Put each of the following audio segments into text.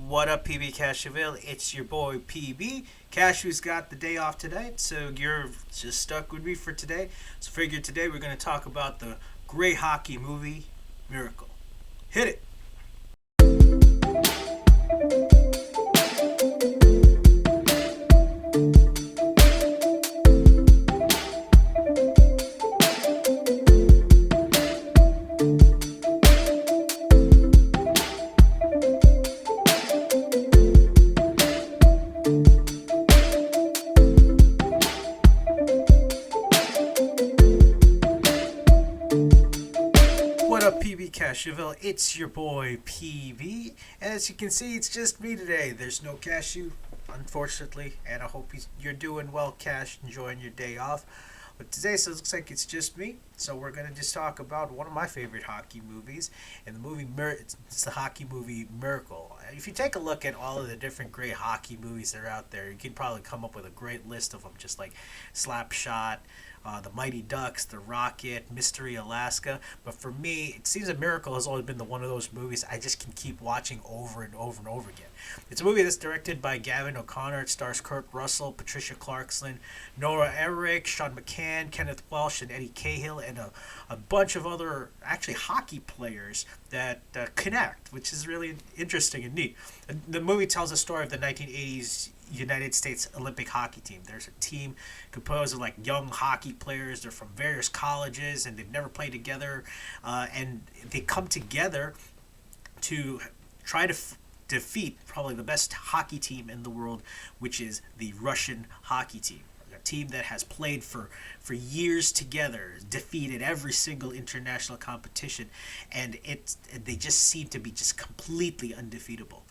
What up, PB Cashville? It's your boy PB. Cashew's got the day off today, so you're just stuck with me for today. So, figure today we're going to talk about the great hockey movie Miracle. Hit it! What up, PB Cashville? It's your boy PB. As you can see, it's just me today. There's no Cashew, unfortunately, and I hope you're doing well, Cash, enjoying your day off. But today, so it looks like it's just me. So we're gonna just talk about one of my favorite hockey movies, and the movie it's the hockey movie Miracle. If you take a look at all of the different great hockey movies that are out there, you can probably come up with a great list of them, just like Slapshot, the Mighty Ducks, The Rocket, Mystery Alaska. But for me, it seems that Miracle has always been one of those movies I just can keep watching over and over and over again. It's a movie that's directed by Gavin O'Connor. It stars Kurt Russell, Patricia Clarkson, Nora Ehrlich, Sean McCann, Kenneth Welsh, and Eddie Cahill, and a bunch of other actually hockey players that connect, which is really interesting and neat. The movie tells the story of the 1980s United States Olympic hockey team. There's a team composed of like young hockey players. They're from various colleges and they've never played together, and they come together to try to defeat probably the best hockey team in the world, which is the Russian hockey team. A team that has played for years together, defeated every single international competition, and they just seem to be just completely undefeatable.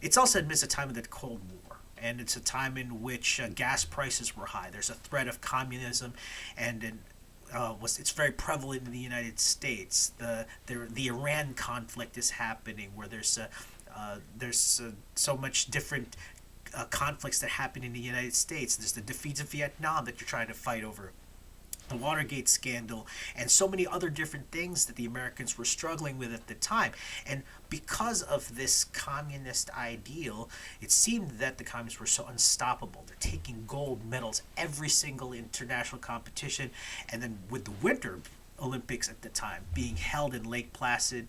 It's also amidst a time of the Cold War, and it's a time in which gas prices were high. There's a threat of communism, and it's very prevalent in the United States. The Iran conflict is happening, where there's so much different conflicts that happen in the United States. There's the defeat of Vietnam that you're trying to fight over, the Watergate scandal, and so many other different things that the Americans were struggling with at the time. And because of this communist ideal, it seemed that the communists were so unstoppable. They're taking gold medals every single international competition, and then with the Winter Olympics at the time being held in Lake Placid,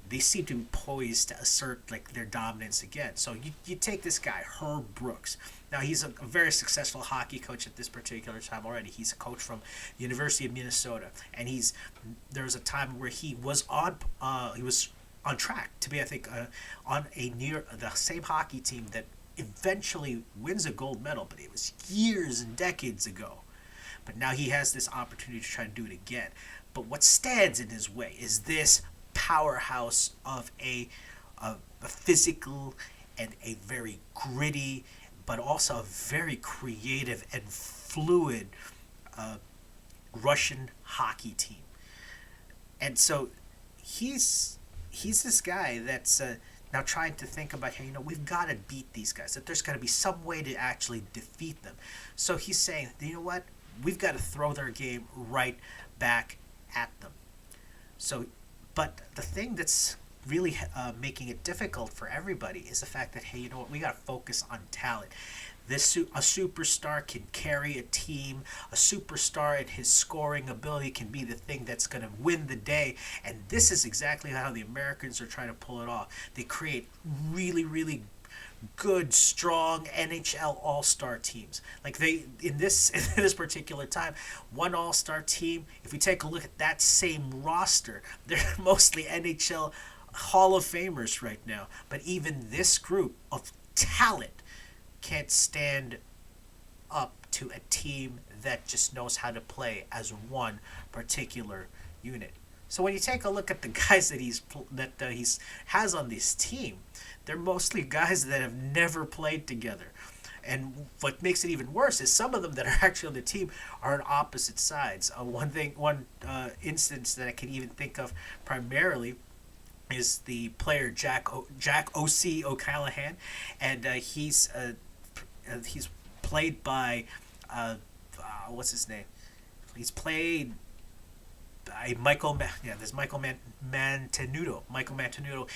they seem to be poised to assert like their dominance again. So you take this guy, Herb Brooks. Now he's a very successful hockey coach at this particular time already. He's a coach from the University of Minnesota, and there was a time where he was on track to be, I think, on the same hockey team that eventually wins a gold medal, but it was years and decades ago. But now he has this opportunity to try to do it again. But what stands in his way is this powerhouse of a physical and a very gritty, but also a very creative and fluid Russian hockey team. And so he's this guy that's now trying to think about, hey, we've got to beat these guys. That there's got to be some way to actually defeat them. So he's saying, you know what? We've got to throw their game right back at them. So, but the thing that's really making it difficult for everybody is the fact that, hey, you know what? We got to focus on talent. A superstar can carry a team. A superstar and his scoring ability can be the thing that's going to win the day. And this is exactly how the Americans are trying to pull it off. They create really, really good, strong NHL All-Star teams. Like in this particular time, one All-Star team. If we take a look at that same roster, they're mostly NHL Hall of Famers right now. But even this group of talent can't stand up to a team that just knows how to play as one particular unit. So when you take a look at the guys that he has on this team, they're mostly guys that have never played together. And what makes it even worse is some of them that are actually on the team are on opposite sides. One instance that I can even think of primarily is the player Jack O.C. O'Callahan, and he's played by what's his name? He's played by Michael Mantenuto. Michael Mantenuto.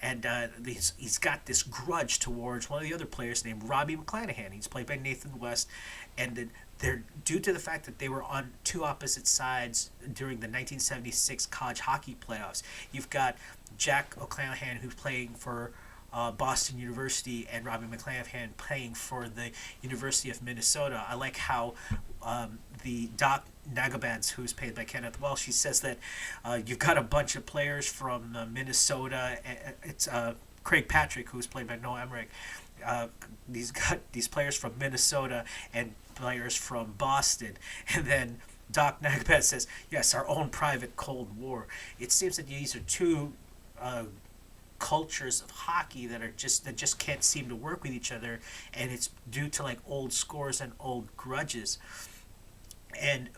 and he's got this grudge towards one of the other players named Robbie McClanahan. He's played by Nathan West, and they're due to the fact that they were on two opposite sides during the 1976 college hockey playoffs. You've got Jack O'Callaghan, who's playing for Boston University, and Robbie McClanahan playing for the University of Minnesota. I like how the Doc Nagabans, who's played by Kenneth Welsh, he says that you've got a bunch of players from Minnesota. It's Craig Patrick, who's played by Noah Emmerich. He's got these players from Minnesota and players from Boston, and then Doc Nagabat says, "Yes, our own private Cold War." It seems that these are two cultures of hockey that just can't seem to work with each other, and it's due to like old scores and old grudges, and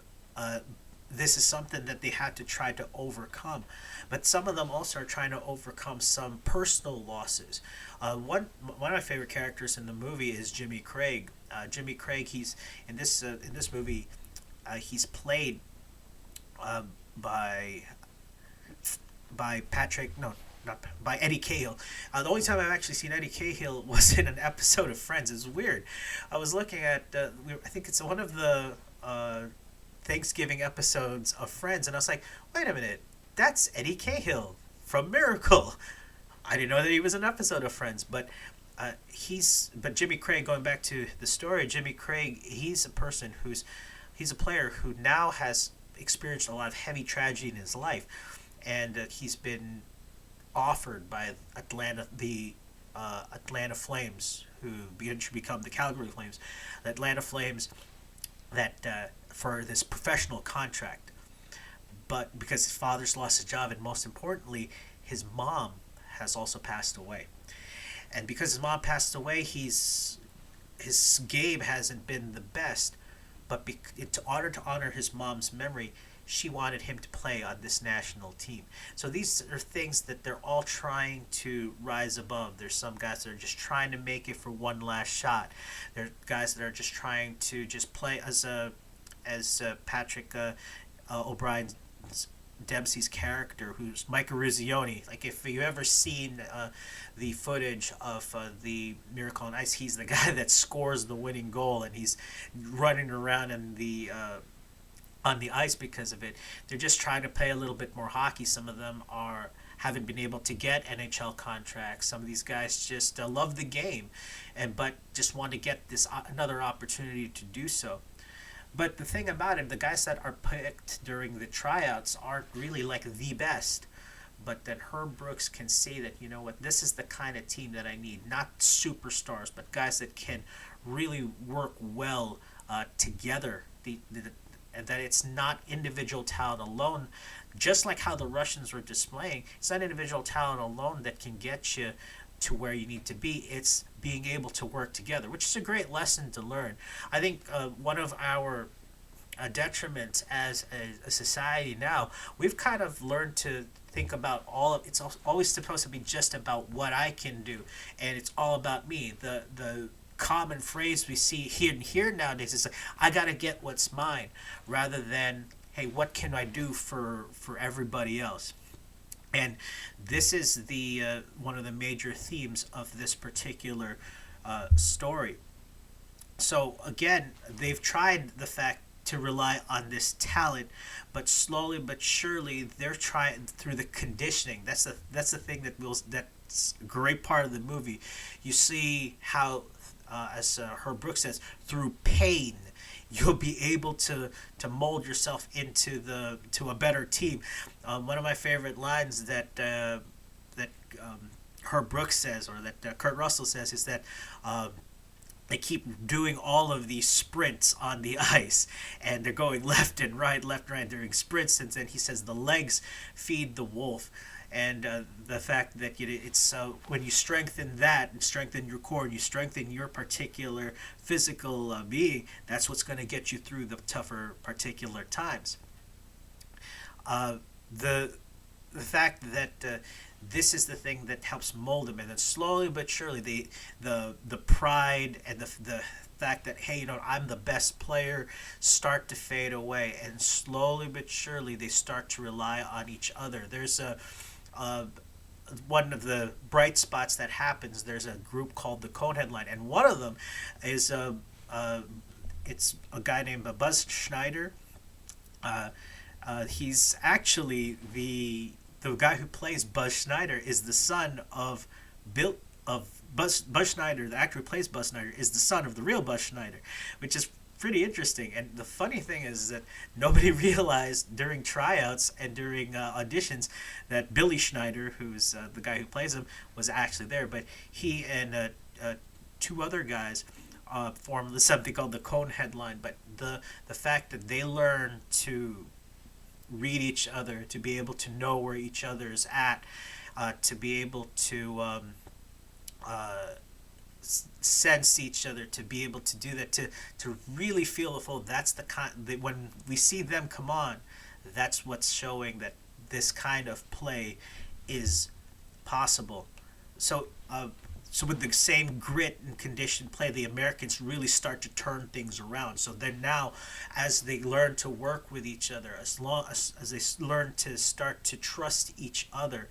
this is something that they had to try to overcome. But some of them also are trying to overcome some personal losses. One of my favorite characters in the movie is Jimmy Craig. Jimmy Craig, he's in this movie, he's played by Patrick, no, not by Eddie Cahill. The only time I've actually seen Eddie Cahill was in an episode of Friends. It's weird. I was looking at, I think it's one of the Thanksgiving episodes of Friends, and I was like, wait a minute, that's Eddie Cahill from Miracle. I didn't know that he was an episode of Friends, but but Jimmy Craig, going back to the story, Jimmy Craig, he's a player who now has experienced a lot of heavy tragedy in his life, and he's been offered by the Atlanta Flames, who become the Calgary Flames, the Atlanta Flames, that for this professional contract. But because his father's lost his job, and most importantly, his mom has also passed away. And because his mom passed away, his game hasn't been the best. But in order to honor his mom's memory, she wanted him to play on this national team. So these are things that they're all trying to rise above. There's some guys that are just trying to make it for one last shot. There are guys that are just trying to just play as Patrick O'Brien Dempsey's character, who's Micah Rizioni. Like, if you've ever seen the footage of the Miracle on Ice, he's the guy that scores the winning goal, and he's running around in the on the ice because of it. They're just trying to play a little bit more hockey. Some of them haven't been able to get NHL contracts. Some of these guys just love the game, but just want to get this another opportunity to do so. But the thing about it, the guys that are picked during the tryouts aren't really like the best. But that Herb Brooks can say that, you know what, this is the kind of team that I need. Not superstars, but guys that can really work well together. And that it's not individual talent alone, just like how the Russians were displaying. It's not individual talent alone that can get you to where you need to be. It's being able to work together, which is a great lesson to learn. I think one of our detriments as a society now, we've kind of learned to think about it's always supposed to be just about what I can do, and it's all about me. The common phrase we see here nowadays is like, I gotta get what's mine, rather than, hey, what can I do for everybody else? And this is the one of the major themes of this particular story. So again, they've tried the fact to rely on this talent, but slowly but surely they're trying through the conditioning. That's the thing that's a great part of the movie. You see how, as Herb Brooks says, through pain, you'll be able to mold yourself to a better team. One of my favorite lines that Herb Brooks says, or that Kurt Russell says, is that they keep doing all of these sprints on the ice, and they're going left and right, during sprints, and then he says the legs feed the wolf. And the fact that it's when you strengthen that and strengthen your core and you strengthen your particular physical being, that's what's going to get you through the tougher particular times. The fact that this is the thing that helps mold them, and then slowly but surely the pride and the fact that, hey, I'm the best player, start to fade away, and slowly but surely they start to rely on each other. There's one of the bright spots that happens. There's a group called the Cone Headline, and one of them is it's a guy named Buzz Schneider. Uh, he's actually the guy who plays Buzz Schneider is the son of Bill of Buzz Schneider. The actor who plays Buzz Schneider is the son of the real Buzz Schneider, which is pretty interesting. And the funny thing is that nobody realized during tryouts and during auditions that Billy Schneider, who's the guy who plays him, was actually there. But he and two other guys formed something called the Cone Headline. But the fact that they learn to read each other, to be able to know where each other's at, to be able to sense each other, to be able to do that, to really feel the flow. That's the when we see them come on, that's what's showing that this kind of play is possible. So so with the same grit and conditioned play, the Americans really start to turn things around. So then now, as they learn to work with each other, as they learn to start to trust each other,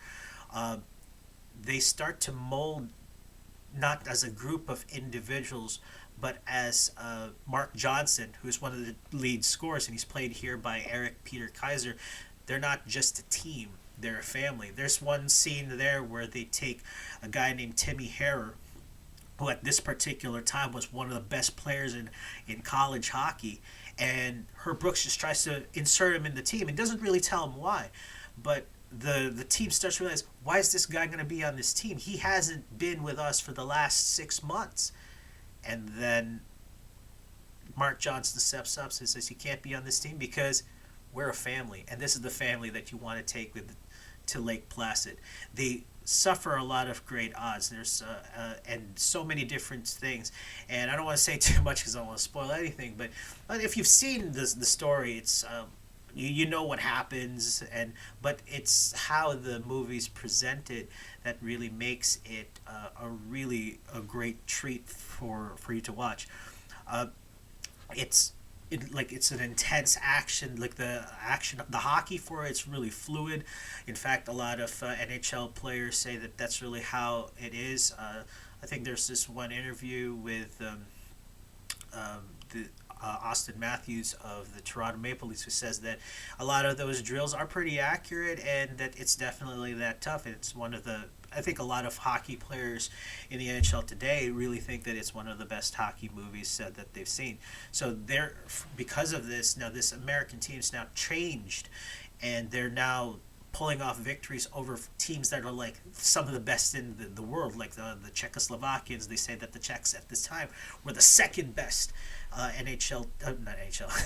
they start to mold not as a group of individuals, but as Mark Johnson, who's one of the lead scorers, and he's played here by Eric Peter Kaiser. They're not just a team, they're a family. There's one scene there where they take a guy named Timmy Harrer, who at this particular time was one of the best players in college hockey, and Herb Brooks just tries to insert him in the team and doesn't really tell him why. But the team starts to realize, why is this guy going to be on this team? He hasn't been with us for the last 6 months. And then Mark Johnson steps up and says, he can't be on this team because we're a family, and this is the family that you want to take to Lake Placid. They suffer a lot of great odds. There's and so many different things, and I don't want to say too much because I don't want to spoil anything. But if you've seen the story, it's you know what happens, but it's how the movie's presented that really makes it a great treat for you to watch. It's it's an intense action. Like the hockey for it's really fluid. In fact, a lot of NHL players say that that's really how it is. I think there's this one interview with the Austin Matthews of the Toronto Maple Leafs, who says that a lot of those drills are pretty accurate and that it's definitely that tough. It's one of the I think a lot of hockey players in the NHL today really think that it's one of the best hockey movies that they've seen. So because of this, now this American team's now changed, and they're now pulling off victories over teams that are like some of the best in the world, like the Czechoslovakians. They say that the Czechs at this time were the second best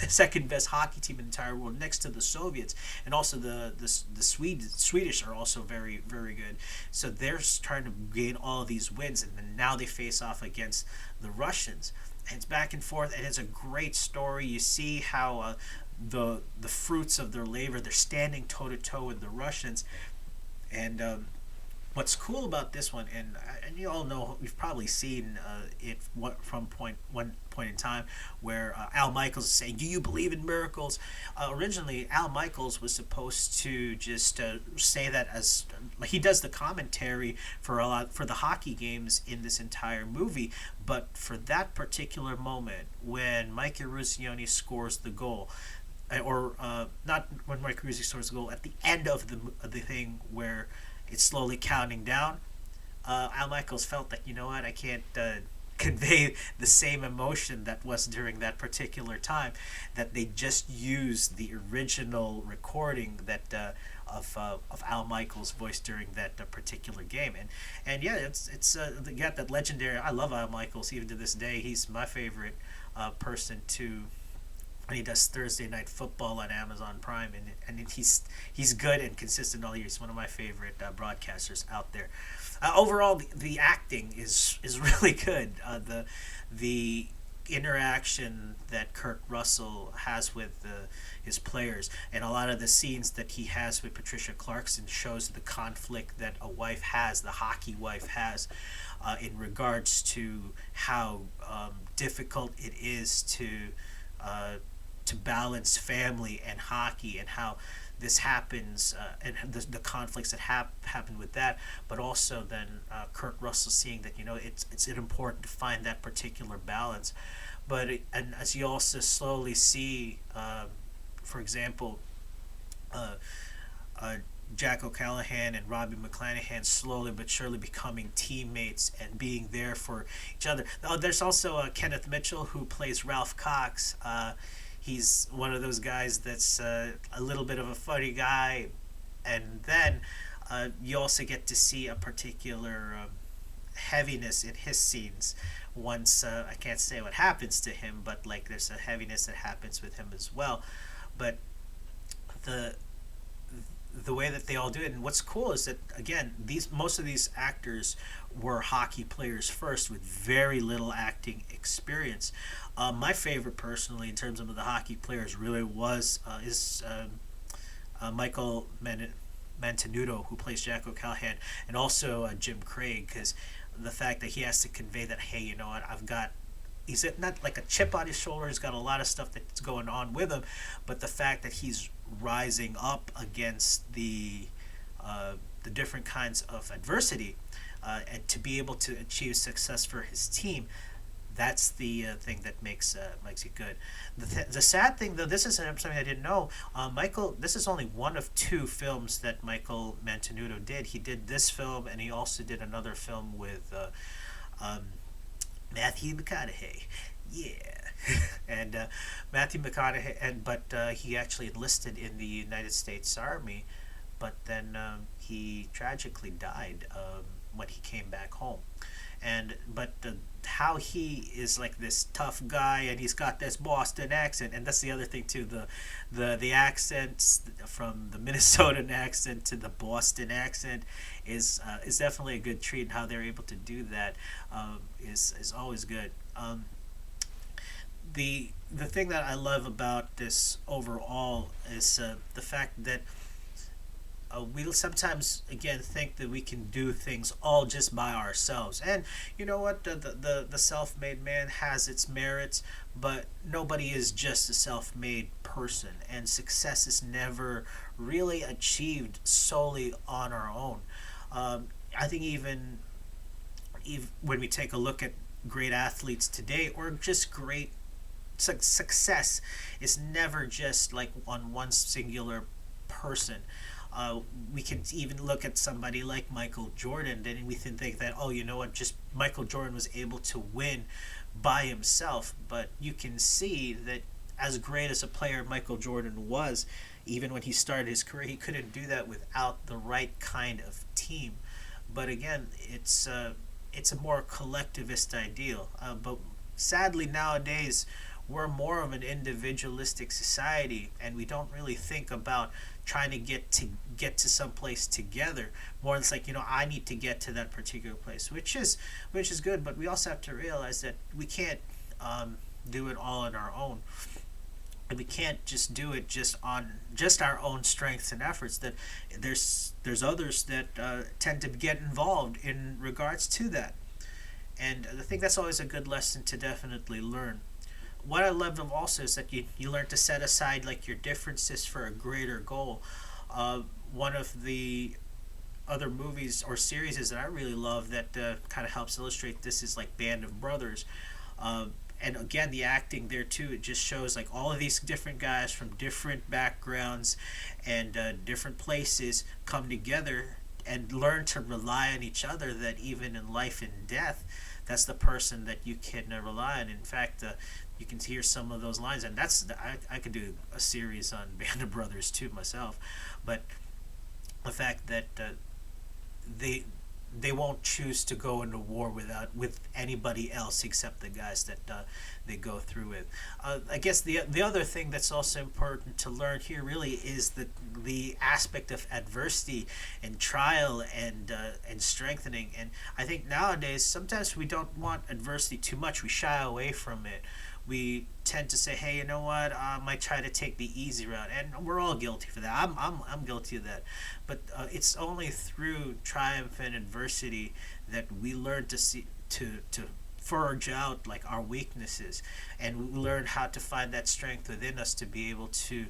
second best hockey team in the entire world, next to the Soviets, and also the Swedish are also very, very good. So they're trying to gain all of these wins, and then now they face off against the Russians, and it's back and forth, and it's a great story. You see how the fruits of their labor, they're standing toe to toe with the Russians, and what's cool about this one, and you all know, you've probably seen it from one point in time where Al Michaels is saying, "Do you believe in miracles?" Originally, Al Michaels was supposed to just say that as he does the commentary for the hockey games in this entire movie, but for that particular moment when Mike Eruzione scores the goal, or not when Mike Eruzione scores the goal, at the end of the thing where it's slowly counting down, Al Michaels felt that, you know what, I can't convey the same emotion that was during that particular time, that they just used the original recording that of Al Michaels' voice during that particular game. And yeah, it's got that legendary. I love Al Michaels even to this day. He's my favorite person to. And he does Thursday Night Football on Amazon Prime, and he's good and consistent all year. He's one of my favorite broadcasters out there. Overall, the acting is really good. The interaction that Kurt Russell has with his players, and a lot of the scenes that he has with Patricia Clarkson, shows the conflict that a wife has, the hockey wife has, in regards to how difficult it is to balance family and hockey, and how this happens, and the conflicts that happen with that, but also then Kurt Russell seeing that it's important to find that particular balance, and as you also slowly see, for example, uh, uh, Jack O'Callahan and Robbie McClanahan slowly but surely becoming teammates and being there for each other. Oh, there's also Kenneth Mitchell who plays Ralph Cox. He's one of those guys that's a little bit of a funny guy, and then you also get to see a particular heaviness in his scenes. Once I can't say what happens to him, but like there's a heaviness that happens with him as well. But the the way that they all do it. And what's cool is that again, these most of these actors were hockey players first with very little acting experience. My favorite, personally, in terms of the hockey players, really was is Michael Mantenuto, who plays Jack O'Callahan, and also Jim Craig, because the fact that he has to convey that, hey, you know what, I've got, he's not like a chip on his shoulder. He's got a lot of stuff that's going on with him, but the fact that he's rising up against the different kinds of adversity, and to be able to achieve success for his team, that's the thing that makes it good. The sad thing, though, this is something I didn't know. Michael, this is only one of two films that Michael Mantenuto did. He did this film, and he also did another film with um, Matthew McConaughey. Yeah, and Matthew McConaughey, but he actually enlisted in the United States Army, but then he tragically died when he came back home. And but how he is like this tough guy, and he's got this Boston accent, and that's the other thing too. The accents from the Minnesotan accent to the Boston accent is definitely a good treat. And how they're able to do that is always good. The thing that I love about this overall is the fact that we'll sometimes again think that we can do things all just by ourselves, and you know what, the self-made man has its merits, but nobody is just a self-made person, and success is never really achieved solely on our own. I think even when we take a look at great athletes today, or just great success, is never just like on one singular person. We can even look at somebody like Michael Jordan, and we can think that, oh, you know what, just Michael Jordan was able to win by himself. But you can see that as great as a player Michael Jordan was, even when he started his career, he couldn't do that without the right kind of team. But again, it's a more collectivist ideal. But sadly, nowadays, we're more of an individualistic society, and we don't really think about trying to get to some place together. More, it's like, I need to get to that particular place, which is good. But we also have to realize that we can't do it all on our own. And we can't just do it just on just our own strengths and efforts. That there's others that tend to get involved in regards to that. And I think that's always a good lesson to definitely learn. What I love of also is that you learn to set aside like your differences for a greater goal. One of the other movies or series that I really love that kind of helps illustrate this is like Band of Brothers. And again, the acting there too, it just shows like all of these different guys from different backgrounds and different places come together and learn to rely on each other, that even in life and death, that's the person that you can rely on. In fact, you can hear some of those lines, and I could do a series on Band of Brothers too myself. But the fact that they won't choose to go into war with anybody else except the guys that they go through with. I guess the other thing that's also important to learn here really is the aspect of adversity and trial and strengthening. And I think nowadays sometimes we don't want adversity too much. We shy away from it. We tend to say, hey, you know what, I might try to take the easy route, and we're all guilty for that. I'm guilty of that. But it's only through triumph and adversity that we learn to see to forge out like our weaknesses, and we learn how to find that strength within us to be able to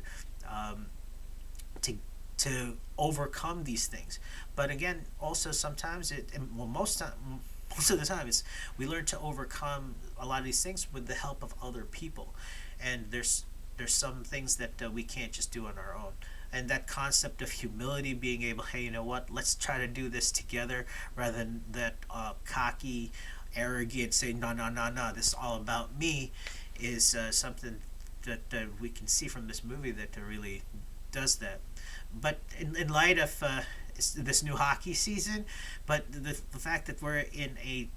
to to overcome these things. But again, also sometimes most of the time, it's we learn to overcome a lot of these things with the help of other people, and there's some things that we can't just do on our own. And that concept of humility, being able, hey, you know what, let's try to do this together, rather than that cocky, arrogant, say, no, no, no, no, this is all about me, is something that we can see from this movie that really does that. But in light of this new hockey season, but the fact that we're in a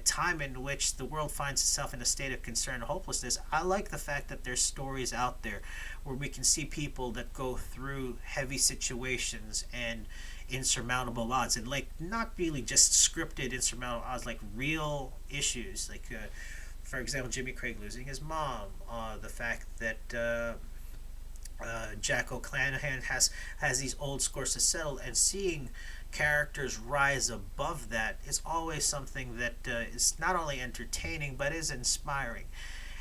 time in which the world finds itself in a state of concern and hopelessness, I like the fact that there's stories out there where we can see people that go through heavy situations and insurmountable odds, and like not really just scripted insurmountable odds, like real issues, like for example, Jimmy Craig losing his mom, the fact that Jack O'Clanahan has these old scores to settle, and seeing characters rise above that is always something that is not only entertaining but is inspiring.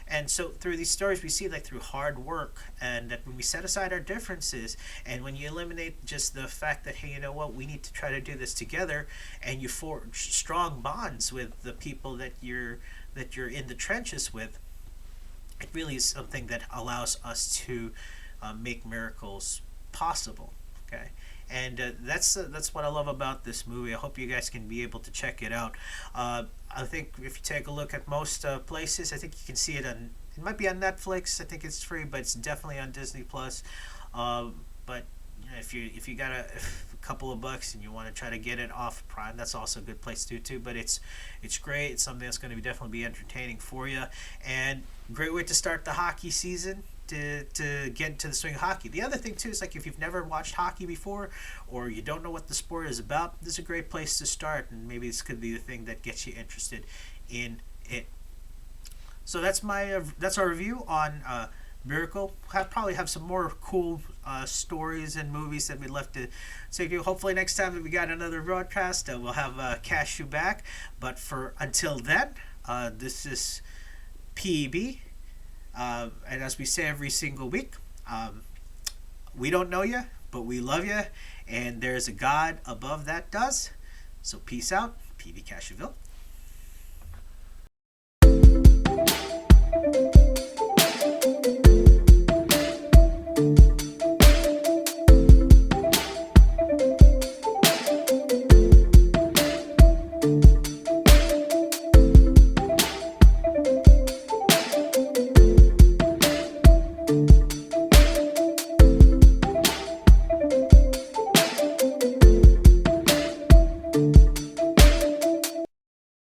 And so through these stories, we see, like, through hard work, and that when we set aside our differences, and when you eliminate just the fact that, hey, you know what, we need to try to do this together, and you forge strong bonds with the people that you're in the trenches with, it really is something that allows us to make miracles possible. Okay, and that's what I love about this movie. I hope you guys can be able to check it out. I think if you take a look at most places, I think you can see it on. It might be on Netflix. I think it's free, but it's definitely on Disney Plus. But you know, if you got a couple of bucks and you want to try to get it off Prime, that's also a good place to do too. But it's great. It's something that's going to be definitely be entertaining for you, and great way to start the hockey season. To get into the swing of hockey. The other thing too is, like, if you've never watched hockey before, or you don't know what the sport is about, this is a great place to start, and maybe this could be the thing that gets you interested in it. So that's our review on Miracle. We'll probably have some more cool stories and movies that we'd love to say to you. Hopefully next time that we got another broadcast, we'll have Cashew back. But for until then, this is PEB. And as we say every single week, we don't know you, but we love you, and there's a God above that does. So peace out, PB Casheville.